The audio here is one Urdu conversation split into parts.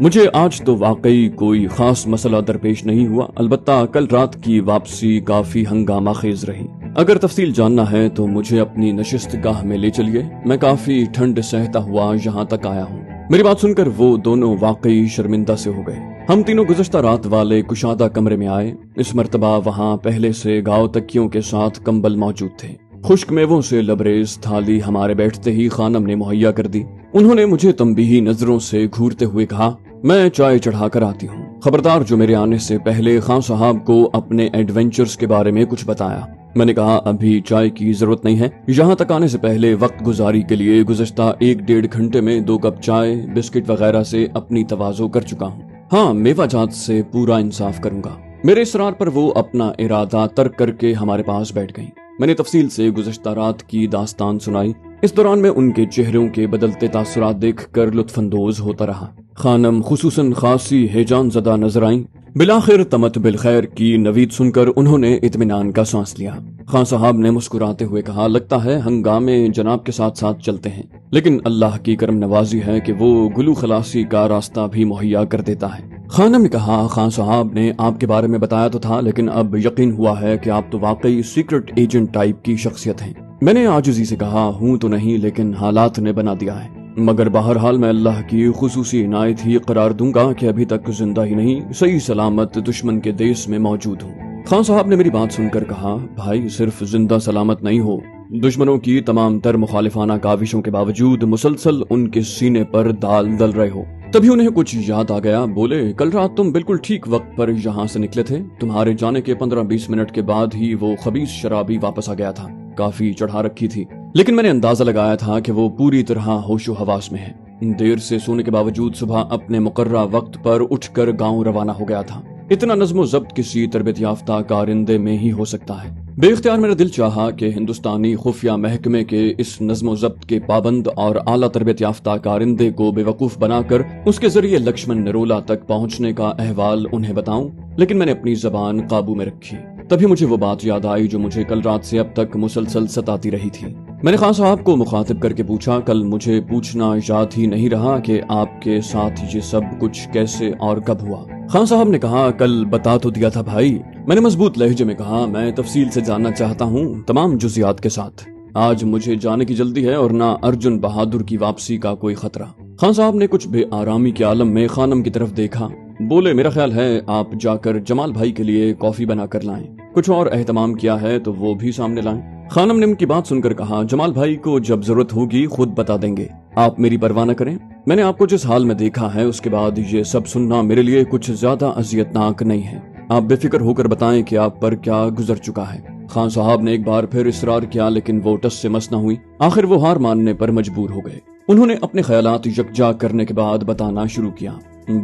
مجھے آج تو واقعی کوئی خاص مسئلہ درپیش نہیں ہوا، البتہ کل رات کی واپسی کافی ہنگامہ خیز رہی۔ اگر تفصیل جاننا ہے تو مجھے اپنی نشست گاہ میں لے چلیے، میں کافی ٹھنڈ سہتا ہوا یہاں تک آیا ہوں۔ میری بات سن کر وہ دونوں واقعی شرمندہ سے ہو گئے۔ ہم تینوں گزشتہ رات والے کشادہ کمرے میں آئے۔ اس مرتبہ وہاں پہلے سے گاؤ تکیوں کے ساتھ کمبل موجود تھے۔ خشک میووں سے لبریز تھالی ہمارے بیٹھتے ہی خانم نے مہیا کر دی۔ انہوں نے مجھے تنبیہی نظروں سے گھورتے ہوئے کہا، میں چائے چڑھا کر آتی ہوں۔ خبردار جو میرے آنے سے پہلے خان صاحب کو اپنے ایڈونچرز کے بارے میں کچھ بتایا۔ میں نے کہا ابھی چائے کی ضرورت نہیں ہے، یہاں تک آنے سے پہلے وقت گزاری کے لیے گزشتہ 1-1.5 گھنٹے میں 2 کپ چائے، بسکٹ وغیرہ سے اپنی تواضع کر چکا ہوں۔ ہاں، میوہ جات سے پورا انصاف کروں گا۔ میرے اصرار پر وہ اپنا ارادہ ترک کر کے ہمارے پاس بیٹھ گئیں۔ میں نے تفصیل سے گزشتہ رات کی داستان سنائی۔ اس دوران میں ان کے چہروں کے بدلتے تاثرات دیکھ کر لطف اندوز ہوتا رہا۔ خانم خصوصاً خاصی ہیجان زدہ نظر آئیں۔ بالآخر تمت بالخیر کی نوید سن کر انہوں نے اطمینان کا سانس لیا۔ خان صاحب نے مسکراتے ہوئے کہا، لگتا ہے ہنگامے جناب کے ساتھ ساتھ چلتے ہیں، لیکن اللہ کی کرم نوازی ہے کہ وہ گلو خلاصی کا راستہ بھی مہیا کر دیتا ہے۔ خانم نے کہا، خان صاحب نے آپ کے بارے میں بتایا تو تھا، لیکن اب یقین ہوا ہے کہ آپ تو واقعی سیکرٹ ایجنٹ ٹائپ کی شخصیت ہیں۔ میں نے عاجزی سے کہا، ہوں تو نہیں، لیکن حالات نے بنا دیا ہے، مگر بہرحال میں اللہ کی خصوصی عنایت ہی قرار دوں گا کہ ابھی تک زندہ ہی نہیں، صحیح سلامت دشمن کے دیس میں موجود ہوں۔ خان صاحب نے میری بات سن کر کہا، بھائی صرف زندہ سلامت نہیں ہو، دشمنوں کی تمام تر مخالفانہ کاوشوں کے باوجود مسلسل ان کے سینے پر دال دل رہے ہو۔ تبھی انہیں کچھ یاد آ گیا، بولے کل رات تم بالکل ٹھیک وقت پر یہاں سے نکلے تھے، تمہارے جانے کے 15-20 منٹ کے بعد ہی وہ خبیث شرابی واپس آ گیا تھا، کافی چڑھا رکھی تھی، لیکن میں نے اندازہ لگایا تھا کہ وہ پوری طرح ہوش و حواس میں ہے۔ دیر سے سونے کے باوجود صبح اپنے مقررہ وقت پر اٹھ کر گاؤں روانہ ہو گیا تھا۔ اتنا نظم و ضبط کسی تربیت یافتہ کارندے میں ہی ہو سکتا ہے۔ بے اختیار میرا دل چاہا کہ ہندوستانی خفیہ محکمے کے اس نظم و ضبط کے پابند اور اعلیٰ تربیت یافتہ کارندے کو بے وقوف بنا کر اس کے ذریعے لکشمن نرولا تک پہنچنے کا احوال انہیں بتاؤں، لیکن میں نے اپنی زبان قابو میں رکھی۔ تبھی مجھے وہ بات یاد آئی جو مجھے کل رات سے اب تک مسلسل ستاتی رہی تھی۔ میں نے خان صاحب کو مخاطب کر کے پوچھا، کل مجھے پوچھنا یاد ہی نہیں رہا کہ آپ کے ساتھ یہ سب کچھ کیسے اور کب ہوا؟ خان صاحب نے کہا، کل بتا تو دیا تھا بھائی۔ میں نے مضبوط لہجے میں کہا، میں تفصیل سے جاننا چاہتا ہوں، تمام جزیات کے ساتھ۔ آج مجھے جانے کی جلدی ہے اور نہ ارجن بہادر کی واپسی کا کوئی خطرہ۔ خان صاحب نے کچھ بے آرامی کے عالم میں خانم کی طرف دیکھا، بولے میرا خیال ہے آپ جا کر جمال بھائی کے لیے کافی بنا کر لائیں، کچھ اور اہتمام کیا ہے تو وہ بھی سامنے لائیں۔ خانم نے ان کی بات سن کر کہا، جمال بھائی کو جب ضرورت ہوگی خود بتا دیں گے، آپ میری پرواہ نہ کریں۔ میں نے آپ کو جس حال میں دیکھا ہے اس کے بعد یہ سب سننا میرے لیے کچھ زیادہ اذیتناک نہیں ہے۔ آپ بے فکر ہو کر بتائیں کہ آپ پر کیا گزر چکا ہے۔ خان صاحب نے ایک بار پھر اصرار کیا، لیکن وہ ٹس سے مس نہ ہوئی۔ آخر وہ ہار ماننے پر مجبور ہو گئے۔ انہوں نے اپنے خیالات یکجا کرنے کے بعد بتانا شروع کیا۔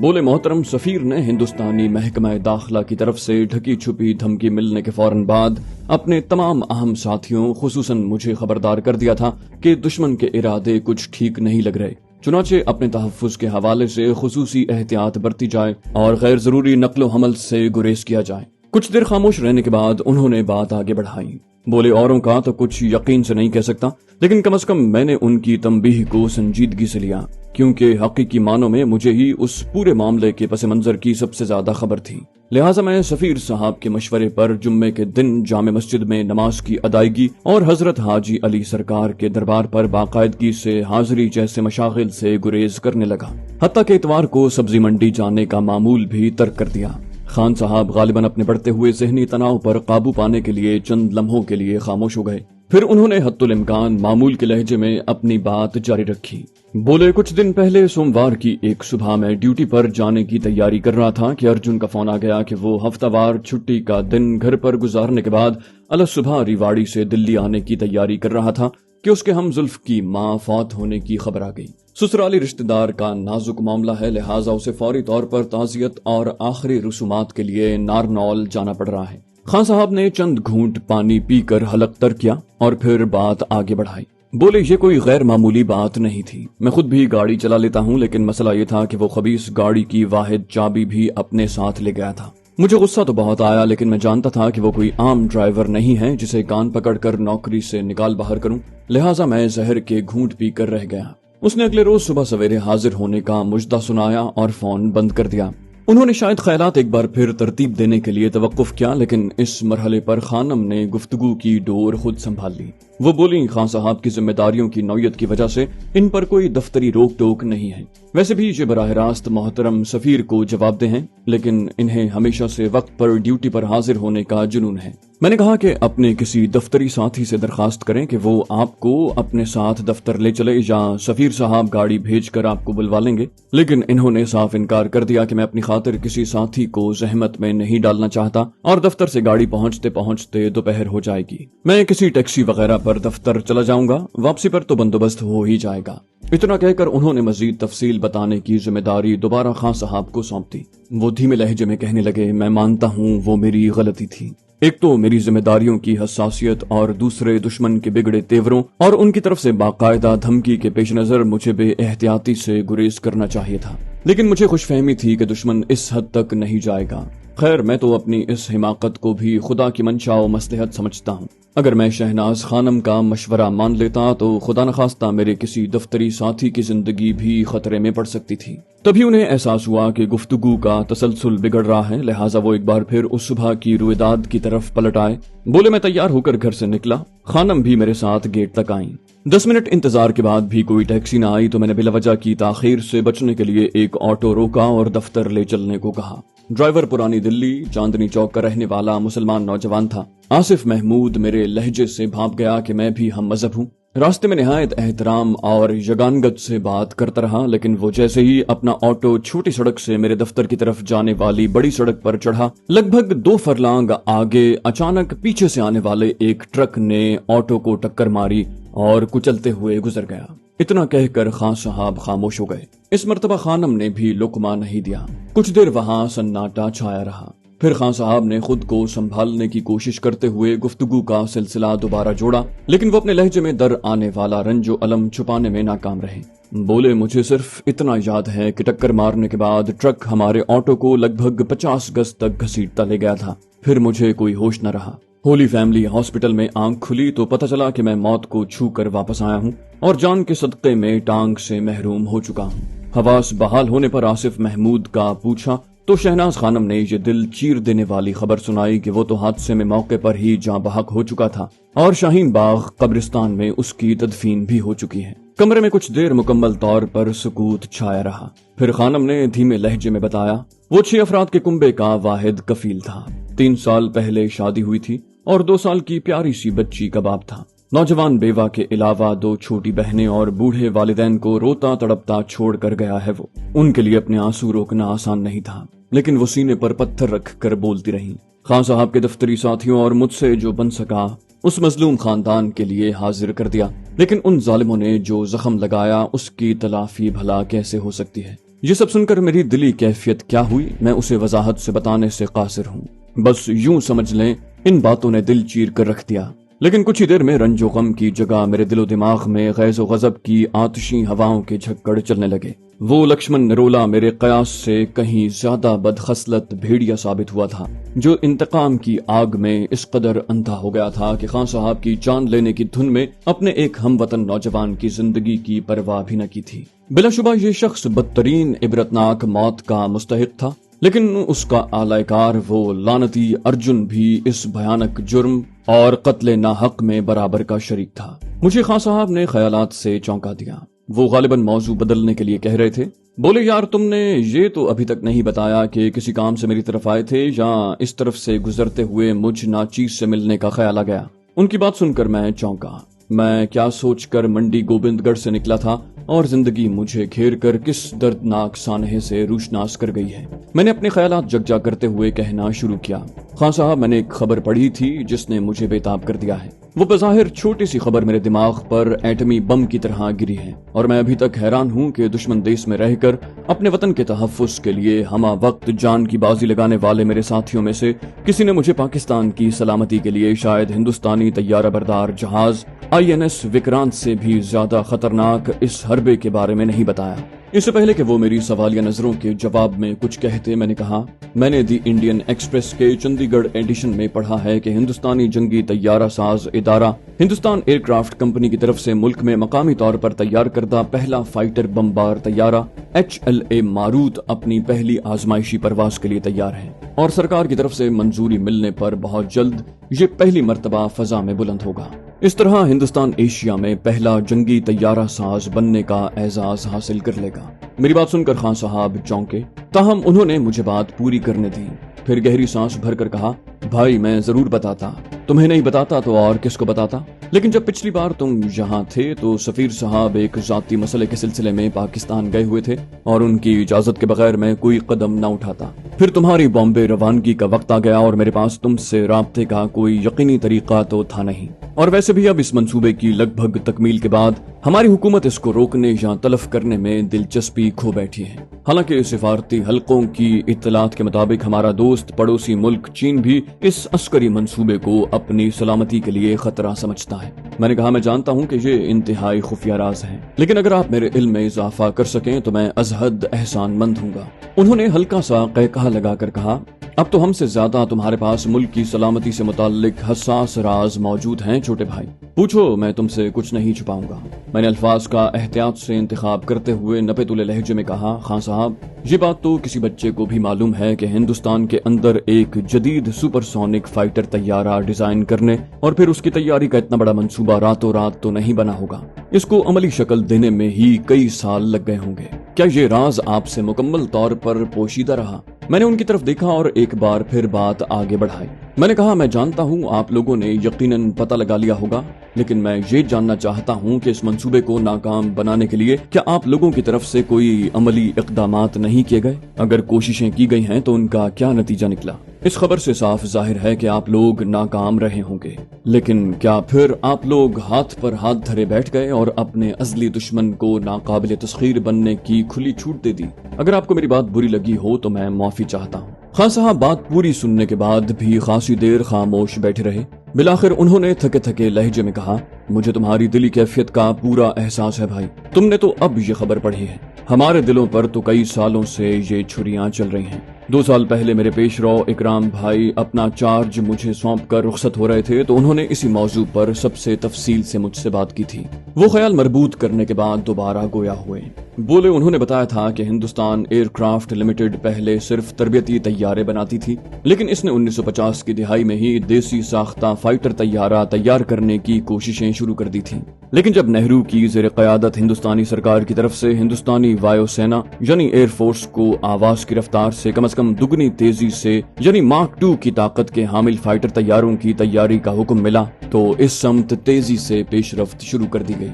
بولے محترم سفیر نے ہندوستانی محکمہ داخلہ کی طرف سے ڈھکی چھپی دھمکی ملنے کے فوراً بعد اپنے تمام اہم ساتھیوں خصوصاً مجھے خبردار کر دیا تھا کہ دشمن کے ارادے کچھ ٹھیک نہیں لگ رہے، چنانچہ اپنے تحفظ کے حوالے سے خصوصی احتیاط برتی جائے اور غیر ضروری نقل و حمل سے گریز کیا جائے۔ کچھ دیر خاموش رہنے کے بعد انہوں نے بات آگے بڑھائی۔ بولے اوروں کا تو کچھ یقین سے نہیں کہہ سکتا، لیکن کم از کم میں نے ان کی تنبیہ کو سنجیدگی سے لیا، کیونکہ حقیقی معنوں میں مجھے ہی اس پورے معاملے کے پس منظر کی سب سے زیادہ خبر تھی۔ لہٰذا میں سفیر صاحب کے مشورے پر جمعے کے دن جامع مسجد میں نماز کی ادائیگی اور حضرت حاجی علی سرکار کے دربار پر باقاعدگی سے حاضری جیسے مشاغل سے گریز کرنے لگا، حتیٰ کہ اتوار کو سبزی منڈی جانے کا معمول بھی ترک کر دیا۔ خان صاحب غالباً اپنے بڑھتے ہوئے ذہنی تناؤ پر قابو پانے کے لیے چند لمحوں کے لیے خاموش ہو گئے، پھر انہوں نے حتی الامکان معمول کے لہجے میں اپنی بات جاری رکھی۔ بولے کچھ دن پہلے سوموار کی ایک صبح میں ڈیوٹی پر جانے کی تیاری کر رہا تھا کہ ارجن کا فون آ گیا کہ وہ ہفتہ وار چھٹی کا دن گھر پر گزارنے کے بعد الصبح ریواڑی سے دلی آنے کی تیاری کر رہا تھا کہ اس کے ہم زلف کی ماں فوت ہونے کی خبر آ گئی۔ سسرالی رشتہ دار کا نازک معاملہ ہے، لہٰذا اسے فوری طور پر تعزیت اور آخری رسومات کے لیے نارنول جانا پڑ رہا ہے۔ خان صاحب نے چند گھونٹ پانی پی کر حلق تر کیا اور پھر بات آگے بڑھائی۔ بولے یہ کوئی غیر معمولی بات نہیں تھی، میں خود بھی گاڑی چلا لیتا ہوں، لیکن مسئلہ یہ تھا کہ وہ خبیث گاڑی کی واحد چابی بھی اپنے ساتھ لے گیا تھا۔ مجھے غصہ تو بہت آیا، لیکن میں جانتا تھا کہ وہ کوئی عام ڈرائیور نہیں ہے جسے کان پکڑ کر نوکری سے نکال باہر کروں، لہٰذا میں زہر کے گھونٹ پی کر رہ گیا۔ اس نے اگلے روز صبح سویرے حاضر ہونے کا مجدہ سنایا اور فون بند کر دیا۔ انہوں نے شاید خیالات ایک بار پھر ترتیب دینے کے لیے توقف کیا، لیکن اس مرحلے پر خانم نے گفتگو کی ڈور خود سنبھال لی۔ وہ بولی، خان صاحب کی ذمہ داریوں کی نوعیت کی وجہ سے ان پر کوئی دفتری روک ٹوک نہیں ہے۔ ویسے بھی یہ براہ راست محترم سفیر کو جواب دہ ہیں، لیکن انہیں ہمیشہ سے وقت پر ڈیوٹی پر حاضر ہونے کا جنون ہے۔ میں نے کہا کہ اپنے کسی دفتری ساتھی سے درخواست کریں کہ وہ آپ کو اپنے ساتھ دفتر لے چلے، یا سفیر صاحب گاڑی بھیج کر آپ کو بلوا لیں گے، لیکن انہوں نے صاف انکار کر دیا کہ میں اپنی خاطر کسی ساتھی کو زحمت میں نہیں ڈالنا چاہتا، اور دفتر سے گاڑی پہنچتے پہنچتے دوپہر ہو جائے گی۔ میں کسی ٹیکسی وغیرہ پر دفتر چلا جاؤں گا، واپسی پر تو بندوبست ہو ہی جائے گا۔ اتنا کہہ کر انہوں نے مزید تفصیل بتانے کی ذمہ داری دوبارہ خان صاحب کو سونپ دی۔ وہ دھیمے لہجے میں کہنے لگے، میں مانتا ہوں وہ میری غلطی تھی۔ ایک تو میری ذمہ داریوں کی حساسیت، اور دوسرے دشمن کے بگڑے تیوروں اور ان کی طرف سے باقاعدہ دھمکی کے پیش نظر مجھے بے احتیاطی سے گریز کرنا چاہیے تھا، لیکن مجھے خوش فہمی تھی کہ دشمن اس حد تک نہیں جائے گا۔ خیر، میں تو اپنی اس حماقت کو بھی خدا کی منشا و مصلحت سمجھتا ہوں۔ اگر میں شہناز خانم کا مشورہ مان لیتا تو خدا نخواستہ میرے کسی دفتری ساتھی کی زندگی بھی خطرے میں پڑ سکتی تھی۔ تبھی انہیں احساس ہوا کہ گفتگو کا تسلسل بگڑ رہا ہے، لہٰذا وہ ایک بار پھر اس صبح کی رویداد کی طرف پلٹ آئے۔ بولے، میں تیار ہو کر گھر سے نکلا، خانم بھی میرے ساتھ گیٹ تک آئیں۔ 10 منٹ انتظار کے بعد بھی کوئی ٹیکسی نہ آئی تو میں نے بلا وجہ کی تاخیر سے بچنے کے لیے ایک آٹو روکا اور دفتر لے چلنے کو کہا۔ ڈرائیور پرانی دلی چاندنی چوک کا رہنے والا مسلمان نوجوان تھا۔ آصف محمود میرے لہجے سے بھانپ گیا کہ میں بھی ہم مذہب ہوں۔ راستے میں نہایت احترام اور یگانگت سے بات کرتا رہا، لیکن وہ جیسے ہی اپنا آٹو چھوٹی سڑک سے میرے دفتر کی طرف جانے والی بڑی سڑک پر چڑھا، لگ بھگ 2 فرلانگ آگے اچانک پیچھے سے آنے والے ایک ٹرک نے آٹو کو ٹکر ماری اور کچلتے ہوئے گزر گیا۔ اتنا کہہ کر خان صاحب خاموش ہو گئے۔ اس مرتبہ خانم نے بھی لقمہ نہیں دیا۔ کچھ دیر وہاں سناٹا چھایا رہا۔ پھر خان صاحب نے خود کو سنبھالنے کی کوشش کرتے ہوئے گفتگو کا سلسلہ دوبارہ جوڑا، لیکن وہ اپنے لہجے میں در آنے والا رنج و الم چھپانے میں ناکام رہے۔ بولے، مجھے صرف اتنا یاد ہے کہ ٹکر مارنے کے بعد ٹرک ہمارے آٹو کو لگ بھگ 50 گز تک گھسیٹتا لے گیا تھا۔ پھر مجھے کوئی ہوش نہ رہا۔ ہولی فیملی ہاسپٹل میں آنکھ کھلی تو پتہ چلا کہ میں موت کو چھو کر واپس آیا ہوں اور جان کے صدقے میں ٹانگ سے محروم ہو چکا ہوں۔ حواس بحال ہونے پر آصف محمود کا پوچھا تو شہناز خانم نے یہ دل چیر دینے والی خبر سنائی کہ وہ تو حادثے میں موقع پر ہی جاں بحق ہو چکا تھا اور شاہین باغ قبرستان میں اس کی تدفین بھی ہو چکی ہے۔ کمرے میں کچھ دیر مکمل طور پر سکوت چھایا رہا۔ پھر خانم نے دھیمے لہجے میں بتایا، وہ 6 افراد کے کنبے کا واحد کفیل تھا۔ 3 سال پہلے شادی ہوئی تھی اور 2 سال کی پیاری سی بچی کا باپ تھا۔ نوجوان بیوہ کے علاوہ 2 چھوٹی بہنیں اور بوڑھے والدین کو روتا تڑپتا چھوڑ کر گیا ہے۔ وہ ان کے لیے اپنے آنسو روکنا آسان نہیں تھا، لیکن وہ سینے پر پتھر رکھ کر بولتی رہیں۔ خان صاحب کے دفتری ساتھیوں اور مجھ سے جو بن سکا اس مظلوم خاندان کے لیے حاضر کر دیا، لیکن ان ظالموں نے جو زخم لگایا اس کی تلافی بھلا کیسے ہو سکتی ہے؟ یہ سب سن کر میری دلی کیفیت کیا ہوئی میں اسے وضاحت سے بتانے سے قاصر ہوں۔ بس یوں سمجھ لیں ان باتوں نے دل چیر کر رکھ دیا، لیکن کچھ ہی دیر میں رنج و غم کی جگہ میرے دل و دماغ میں غیظ و غضب کی آتشی ہواؤں کے جھکڑ چلنے لگے۔ وہ لکشمن نرولا میرے قیاس سے کہیں زیادہ بدخصلت بھیڑیا ثابت ہوا تھا، جو انتقام کی آگ میں اس قدر اندھا ہو گیا تھا کہ خان صاحب کی جان لینے کی دھن میں اپنے ایک ہم وطن نوجوان کی زندگی کی پرواہ بھی نہ کی تھی۔ بلا شبہ یہ شخص بدترین عبرتناک موت کا مستحق تھا، لیکن اس کا اعلی کار وہ لعنتی ارجن بھی اس بھیانک جرم اور قتل ناحق میں برابر کا شریک تھا۔ مجھے خان صاحب نے خیالات سے چونکا دیا۔ وہ غالباً موضوع بدلنے کے لیے کہہ رہے تھے۔ بولے، یار تم نے یہ تو ابھی تک نہیں بتایا کہ کسی کام سے میری طرف آئے تھے یا اس طرف سے گزرتے ہوئے مجھ ناچیز سے ملنے کا خیال آ گیا۔ ان کی بات سن کر میں چونکا۔ میں کیا سوچ کر منڈی گوبند گڑھ سے نکلا تھا اور زندگی مجھے گھیر کر کس دردناک سانحے سے روشناس کر گئی ہے۔ میں نے اپنے خیالات جگجا کرتے ہوئے کہنا شروع کیا۔ خان صاحب، میں نے ایک خبر پڑھی تھی جس نے مجھے بےتاب کر دیا ہے۔ وہ بظاہر چھوٹی سی خبر میرے دماغ پر ایٹمی بم کی طرح گری ہے، اور میں ابھی تک حیران ہوں کہ دشمن دیش میں رہ کر اپنے وطن کے تحفظ کے لیے ہمہ وقت جان کی بازی لگانے والے میرے ساتھیوں میں سے کسی نے مجھے پاکستان کی سلامتی کے لیے شاید ہندوستانی طیارہ بردار جہاز INS وکرانت سے بھی زیادہ خطرناک اس حربے کے بارے میں نہیں بتایا۔ اس سے پہلے کہ وہ میری سوالیہ نظروں کے جواب میں کچھ کہتے، میں نے کہا، میں نے دی انڈین ایکسپریس کے چندی گڑھ ایڈیشن میں پڑھا ہے کہ ہندوستانی جنگی طیارہ ساز ادارہ ہندوستان ایئر کرافٹ کمپنی کی طرف سے ملک میں مقامی طور پر تیار کردہ پہلا فائٹر بمبار طیارہ HLA ماروت اپنی پہلی آزمائشی پرواز کے لیے تیار ہے، اور سرکار کی طرف سے منظوری ملنے پر بہت جلد یہ پہلی مرتبہ فضا میں بلند ہوگا۔ اس طرح ہندوستان ایشیا میں پہلا جنگی طیارہ ساز بننے کا اعزاز حاصل کر لے گا۔ میری بات سن کر خان صاحب چونکے، تاہم انہوں نے مجھے بات پوری کرنے دی، پھر گہری سانس بھر کر کہا، بھائی میں ضرور بتاتا، تمہیں نہیں بتاتا تو اور کس کو بتاتا؟ لیکن جب پچھلی بار تم یہاں تھے تو سفیر صاحب ایک ذاتی مسئلے کے سلسلے میں پاکستان گئے ہوئے تھے اور ان کی اجازت کے بغیر میں کوئی قدم نہ اٹھاتا۔ پھر تمہاری بامبے روانگی کا وقت آ گیا اور میرے پاس تم سے رابطے کا کوئی یقینی طریقہ تو تھا نہیں، اور ویسے بھی اب اس منصوبے کی لگ بھگ تکمیل کے بعد ہماری حکومت اس کو روکنے یا تلف کرنے میں دلچسپی کھو بیٹھی ہے۔ حالانکہ سفارتی حلقوں کی اطلاعات کے مطابق ہمارا دوست پڑوسی ملک چین بھی اس عسکری منصوبے کو اپنی سلامتی کے لیے خطرہ سمجھتا ہے۔ میں نے کہا، میں جانتا ہوں کہ یہ انتہائی خفیہ راز ہے، لیکن اگر آپ میرے علم میں اضافہ کر سکیں تو میں از حد احسان مند ہوں گا۔ انہوں نے ہلکا سا قہقہہ لگا کر کہا، اب تو ہم سے زیادہ تمہارے پاس ملک کی سلامتی سے متعلق حساس راز موجود ہیں چھوٹے بھائی، پوچھو، میں تم سے کچھ نہیں چھپاؤں گا۔ میں نے الفاظ کا احتیاط سے انتخاب کرتے ہوئے نپے تلے لہجے میں کہا، خان صاحب، یہ بات تو کسی بچے کو بھی معلوم ہے کہ ہندوستان کے اندر ایک جدید سپر سونک فائٹر طیارہ ڈیزائن کرنے اور پھر اس کی تیاری کا اتنا بڑا منصوبہ راتوں رات تو نہیں بنا ہوگا، اس کو عملی شکل دینے میں ہی کئی سال لگ گئے ہوں گے۔ کیا یہ راز آپ سے مکمل طور پر پوشیدہ رہا؟ میں نے ان کی طرف دیکھا اور ایک بار پھر بات آگے بڑھائی۔ میں نے کہا، میں جانتا ہوں آپ لوگوں نے یقیناً پتہ لگا لیا ہوگا، لیکن میں یہ جاننا چاہتا ہوں کہ اس منصوبے کو ناکام بنانے کے لیے کیا آپ لوگوں کی طرف سے کوئی عملی اقدامات نہیں کیے گئے؟ اگر کوششیں کی گئی ہیں تو ان کا کیا نتیجہ نکلا؟ اس خبر سے صاف ظاہر ہے کہ آپ لوگ ناکام رہے ہوں گے، لیکن کیا پھر آپ لوگ ہاتھ پر ہاتھ دھرے بیٹھ گئے اور اپنے ازلی دشمن کو ناقابل تسخیر بننے کی کھلی چھوٹ دے دی؟ اگر آپ کو میری بات بری لگی ہو تو میں معافی چاہتا ہوں۔ خان صاحب بات پوری سننے کے بعد بھی خاصی دیر خاموش بیٹھے رہے۔ بالآخر انہوں نے تھکے تھکے لہجے میں کہا، مجھے تمہاری دلی کیفیت کا پورا احساس ہے بھائی، تم نے تو اب یہ خبر پڑھی ہے، ہمارے دلوں پر تو کئی سالوں سے یہ چھریاں چل رہی ہیں۔ 2 سال پہلے میرے پیش رو اکرام بھائی اپنا چارج مجھے سونپ کر رخصت ہو رہے تھے تو انہوں نے اسی موضوع پر سب سے تفصیل سے مجھ سے بات کی تھی۔ وہ خیال مربوط کرنے کے بعد دوبارہ گویا ہوئے، بولے، انہوں نے بتایا تھا کہ ہندوستان ایئر کرافٹ لمیٹڈ پہلے صرف تربیتی طیارے بناتی تھی، لیکن اس نے 1950 کی دہائی میں ہی دیسی ساختہ فائٹر طیارہ تیار کرنے کی کوششیں شروع کر دی تھیں۔ لیکن جب نہرو کی زیر قیادت ہندوستانی سرکار کی طرف سے ہندوستانی وایو سینا یعنی ایئر فورس کو آواز کی رفتار سے کم دگنی تیزی سے یعنی ماک 2 کی طاقت کے حامل فائٹر طیاروں کی تیاری کا حکم ملا تو اس سمت تیزی سے پیش رفت شروع کر دی گئی۔